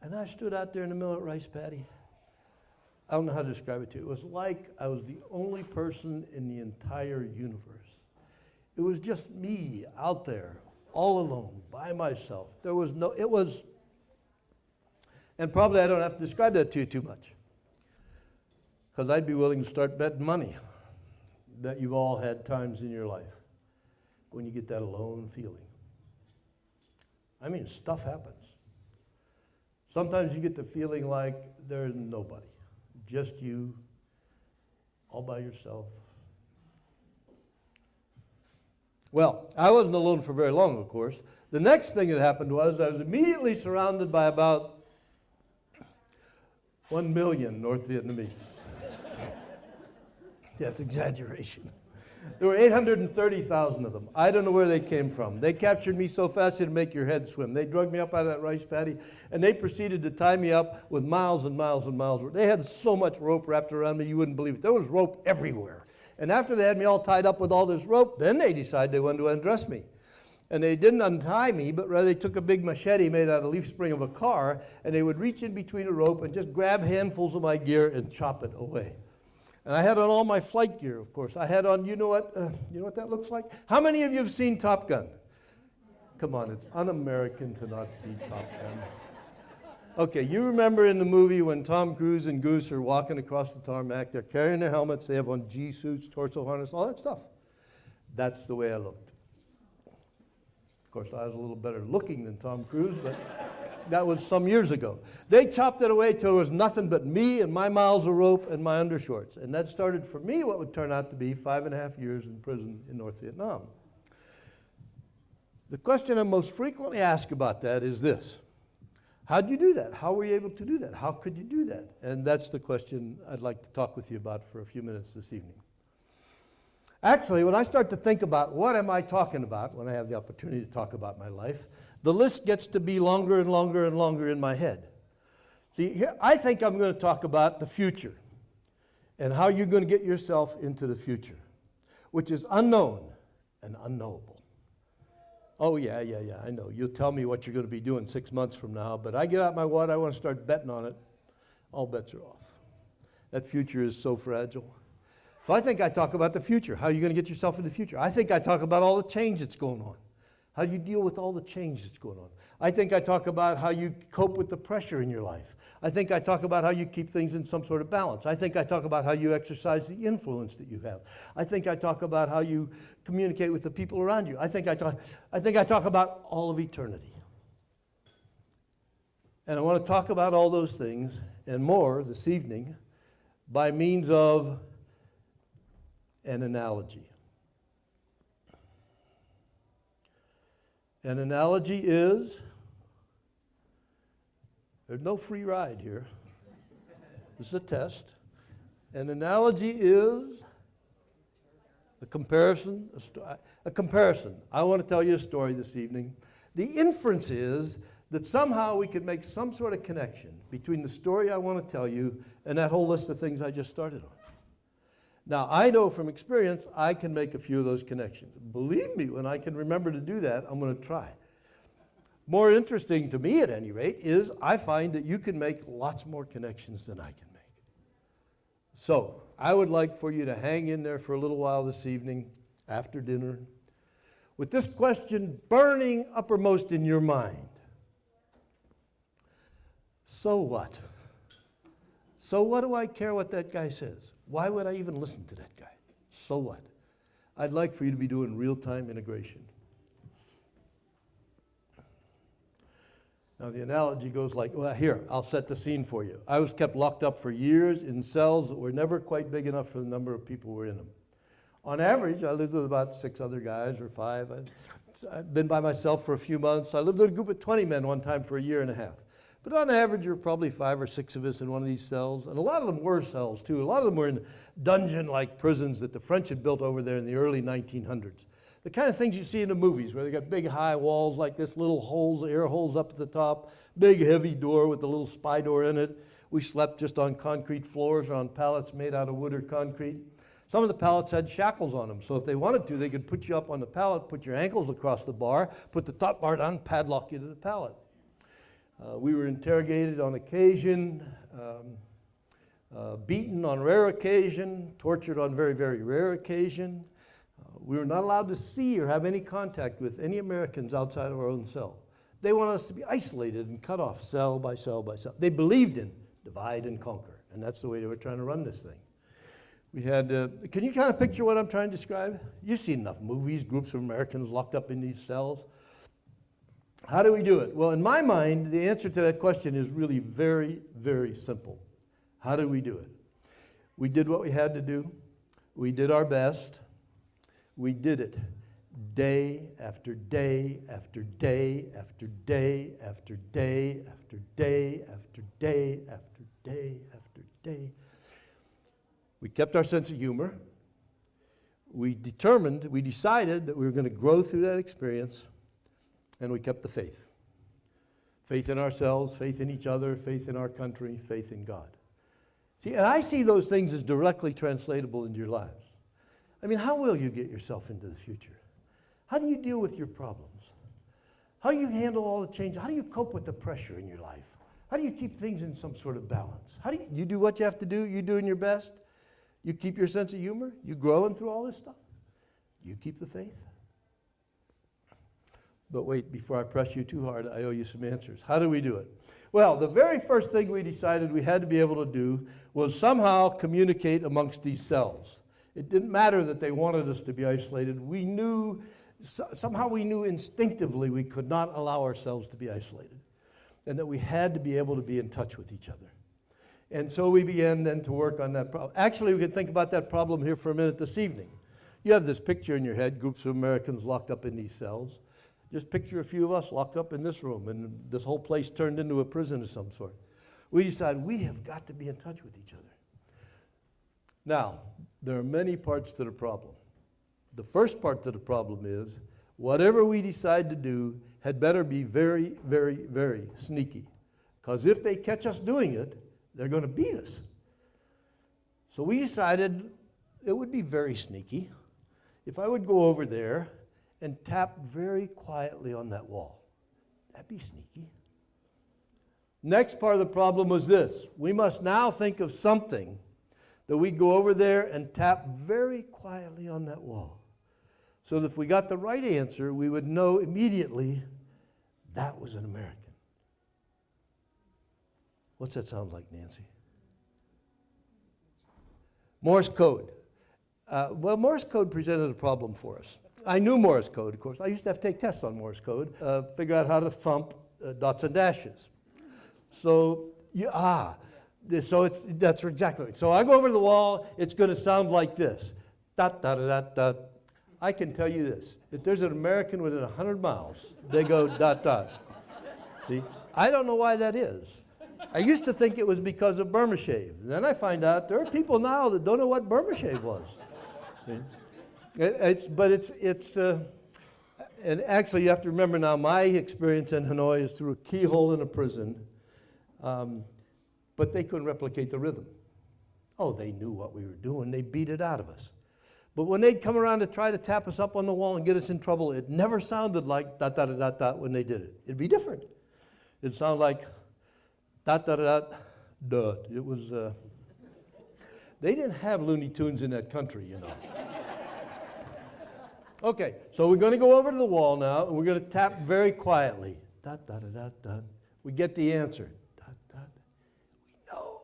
And I stood out there in the middle of that rice paddy. I don't know how to describe it to you. It was like I was the only person in the entire universe. It was just me out there, all alone, by myself. There was no, it was, and probably I don't have to describe that to you too much, because I'd be willing to start betting money that you've all had times in your life when you get that alone feeling. I mean, stuff happens. Sometimes you get the feeling like there's nobody, just you, all by yourself. Well, I wasn't alone for very long, of course. The next thing that happened was I was immediately surrounded by about 1 million North Vietnamese. That's exaggeration. There were 830,000 of them. I don't know where they came from. They captured me so fast it'd make your head swim. They drug me up out of that rice paddy, and they proceeded to tie me up with miles and miles and miles. They had so much rope wrapped around me, you wouldn't believe it. There was rope everywhere. And after they had me all tied up with all this rope, then they decided they wanted to undress me. And they didn't untie me, but rather they took a big machete made out of the leaf spring of a car, and they would reach in between a rope and just grab handfuls of my gear and chop it away. And I had on all my flight gear, of course. I had on, you know what that looks like? How many of you have seen Top Gun? Come on, it's un-American to not see Top Gun. Okay, you remember in the movie when Tom Cruise and Goose are walking across the tarmac, they're carrying their helmets, they have on G-suits, torso harness, all that stuff. That's the way I looked. Of course, I was a little better looking than Tom Cruise, but that was some years ago. They chopped it away till there was nothing but me and my miles of rope and my undershorts. And that started for me what would turn out to be 5.5 years in prison in North Vietnam. The question I'm most frequently asked about that is this. How did you do that? How were you able to do that? How could you do that? And that's the question I'd like to talk with you about for a few minutes this evening. Actually, when I start to think about what am I talking about when I have the opportunity to talk about my life, the list gets to be longer and longer and longer in my head. See, here, I think I'm going to talk about the future and how you're going to get yourself into the future, which is unknown and unknowable. Oh, yeah, I know. You'll tell me what you're going to be doing 6 months from now, but I get out my wad, I want to start betting on it. All bets are off. That future is so fragile. So I think I talk about the future. How are you going to get yourself in the future? I think I talk about all the change that's going on. How do you deal with all the change that's going on? I think I talk about how you cope with the pressure in your life. I think I talk about how you keep things in some sort of balance. I think I talk about how you exercise the influence that you have. I think I talk about how you communicate with the people around you. I think I talk about all of eternity. And I want to talk about all those things and more this evening by means of an analogy. An analogy is, there's no free ride here. This is a test. An analogy is a comparison. A comparison. I want to tell you a story this evening. The inference is that somehow we could make some sort of connection between the story I want to tell you and that whole list of things I just started on. Now, I know from experience I can make a few of those connections. Believe me, when I can remember to do that, I'm going to try. More interesting to me, at any rate, is I find that you can make lots more connections than I can make. So, I would like for you to hang in there for a little while this evening, after dinner, with this question burning uppermost in your mind. So what? So what do I care what that guy says? Why would I even listen to that guy? So what? I'd like for you to be doing real-time integration. Now the analogy goes like, well, here, I'll set the scene for you. I was kept locked up for years in cells that were never quite big enough for the number of people who were in them. On average, I lived with about 6 other guys or 5. I've been by myself for a few months. I lived with a group of 20 men one time for a year and a half. But on average, there were probably 5 or 6 of us in one of these cells. And a lot of them were cells, too. A lot of them were in dungeon-like prisons that the French had built over there in the early 1900s. The kind of things you see in the movies, where they got big, high walls like this, little holes, air holes up at the top, big, heavy door with a little spy door in it. We slept just on concrete floors or on pallets made out of wood or concrete. Some of the pallets had shackles on them, so if they wanted to, they could put you up on the pallet, put your ankles across the bar, put the top bar down, padlock you to the pallet. We were interrogated on occasion, beaten on rare occasion, tortured on very, very rare occasion. We were not allowed to see or have any contact with any Americans outside of our own cell. They wanted us to be isolated and cut off cell by cell by cell. They believed in divide and conquer, and that's the way they were trying to run this thing. We had, can you kind of picture what I'm trying to describe? You've seen enough movies, groups of Americans locked up in these cells. How do we do it? Well, in my mind, the answer to that question is really very, very simple. How do we do it? We did what we had to do. We did our best. We did it day after day after day after day after day after day after day after day after day. We kept our sense of humor. We decided that we were going to grow through that experience, and we kept the faith. Faith in ourselves, faith in each other, faith in our country, faith in God. See, and I see those things as directly translatable into your lives. I mean, how will you get yourself into the future? How do you deal with your problems? How do you handle all the change? How do you cope with the pressure in your life? How do you keep things in some sort of balance? How do you do what you have to do? You doing your best? You keep your sense of humor? You growing through all this stuff? You keep the faith? But wait, before I press you too hard, I owe you some answers. How do we do it? Well, the very first thing we decided we had to be able to do was somehow communicate amongst these cells. It didn't matter that they wanted us to be isolated. We knew, somehow we knew instinctively we could not allow ourselves to be isolated, and that we had to be able to be in touch with each other. And so we began then to work on that problem. Actually, we could think about that problem here for a minute this evening. You have this picture in your head, groups of Americans locked up in these cells. Just picture a few of us locked up in this room, and this whole place turned into a prison of some sort. We decided we have got to be in touch with each other. Now, there are many parts to the problem. The first part to the problem is, whatever we decide to do had better be very, very, very sneaky. Because if they catch us doing it, they're going to beat us. So we decided it would be very sneaky if I would go over there and tap very quietly on that wall. That'd be sneaky. Next part of the problem was this. We must now think of something that we go over there and tap very quietly on that wall. So that if we got the right answer, we would know immediately that was an American. What's that sound like, Nancy? Morse code. Well, Morse code presented a problem for us. I knew Morse code, of course. I used to have to take tests on Morse code, figure out how to thump dots and dashes. So, that's exactly right. So I go over to the wall, it's going to sound like this. Dot, dot, dot, dot. I can tell you this. If there's an American within 100 miles, they go dot, dot. See? I don't know why that is. I used to think it was because of Burma shave. Then I find out there are people now that don't know what Burma shave was. See? And actually you have to remember now, my experience in Hanoi is through a keyhole in a prison, but they couldn't replicate the rhythm. Oh, they knew what we were doing. They beat it out of us. But when they'd come around to try to tap us up on the wall and get us in trouble, it never sounded like dot, dot, dot, dot when they did it. It'd be different. It'd sound like dot, dot, dot, dot. It was, they didn't have Looney Tunes in that country, you know. Okay, so we're going to go over to the wall now, and we're going to tap very quietly. Dot, dot, dot, dot, dot. We get the answer. Dot, dot. We know.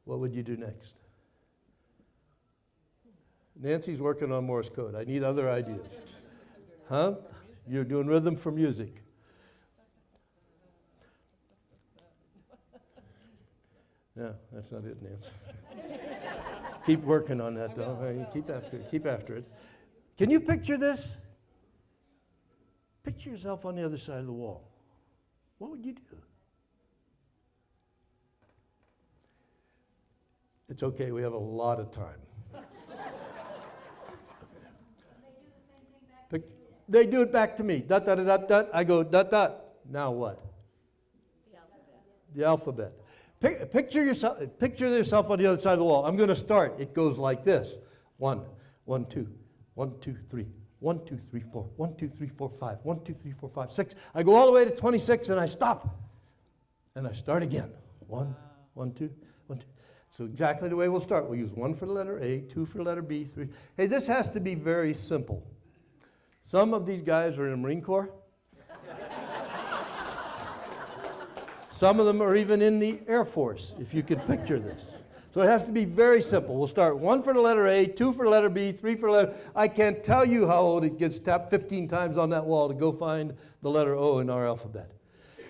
What would you do next? Nancy's working on Morse code. I need other ideas. Huh? You're doing rhythm for music. Yeah, that's not it, Nancy. Keep working on that, though. Keep after it. Can you picture this? Picture yourself on the other side of the wall. What would you do? It's okay, we have a lot of time. They do it back to me. Dot, dot, dot, dot. I go, dot, dot. Now what? The alphabet. Picture yourself on the other side of the wall. I'm going to start. It goes like this. 1, 1, 2, 1, 2, 3. 1, 2, 3, 4, 1, 2, 3, 4, 5, 1, 2, 3, 4, 5, 6. I go all the way to 26 and I stop. And I start again. 1, 1, 2, 1, 2. So exactly the way we'll start. We'll use 1 for the letter A, 2 for the letter B, 3. Hey, this has to be very simple. Some of these guys are in the Marine Corps. Some of them are even in the Air Force, if you could picture this. So it has to be very simple. We'll start 1 for the letter A, 2 for the letter B, 3 for the letter. I can't tell you how old it gets tapped 15 times on that wall to go find the letter O in our alphabet.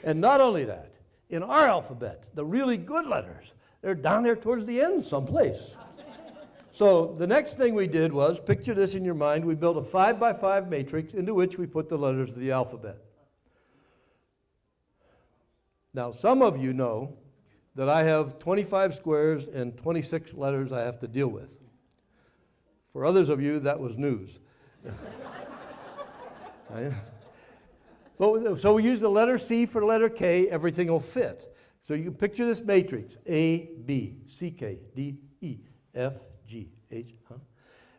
And not only that, in our alphabet, the really good letters, they're down there towards the end someplace. So the next thing we did was, picture this in your mind, we built a 5 by 5 matrix into which we put the letters of the alphabet. Now, some of you know that I have 25 squares and 26 letters I have to deal with. For others of you, that was news. So we use the letter C for the letter K, everything will fit. So you can picture this matrix, A, B, C, K, D, E, F, G, H.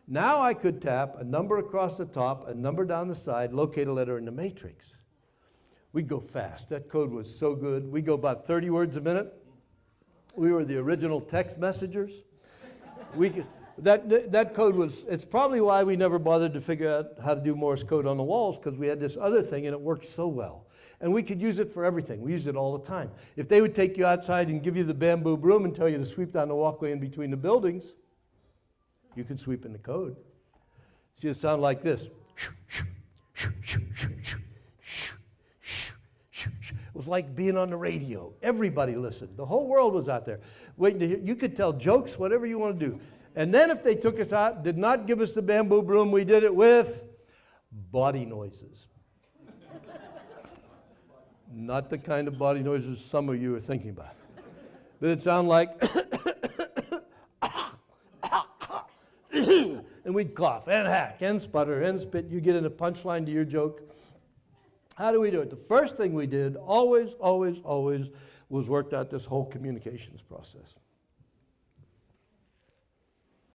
Now I could tap a number across the top, a number down the side, locate a letter in the matrix. We'd go fast. That code was so good. We go about 30 words a minute. We were the original text messengers. That code was, it's probably why we never bothered to figure out how to do Morse code on the walls, because we had this other thing and it worked so well. And we could use it for everything. We used it all the time. If they would take you outside and give you the bamboo broom and tell you to sweep down the walkway in between the buildings, you could sweep in the code. See, it sound like this. It was like being on the radio. Everybody listened. The whole world was out there waiting to hear. You could tell jokes, whatever you want to do. And then if they took us out, did not give us the bamboo broom, we did it with body noises. Not the kind of body noises some of you are thinking about. But it sounded like, and we'd cough and hack and sputter and spit. You get in a punchline to your joke. How do we do it? The first thing we did, always, was worked out this whole communications process.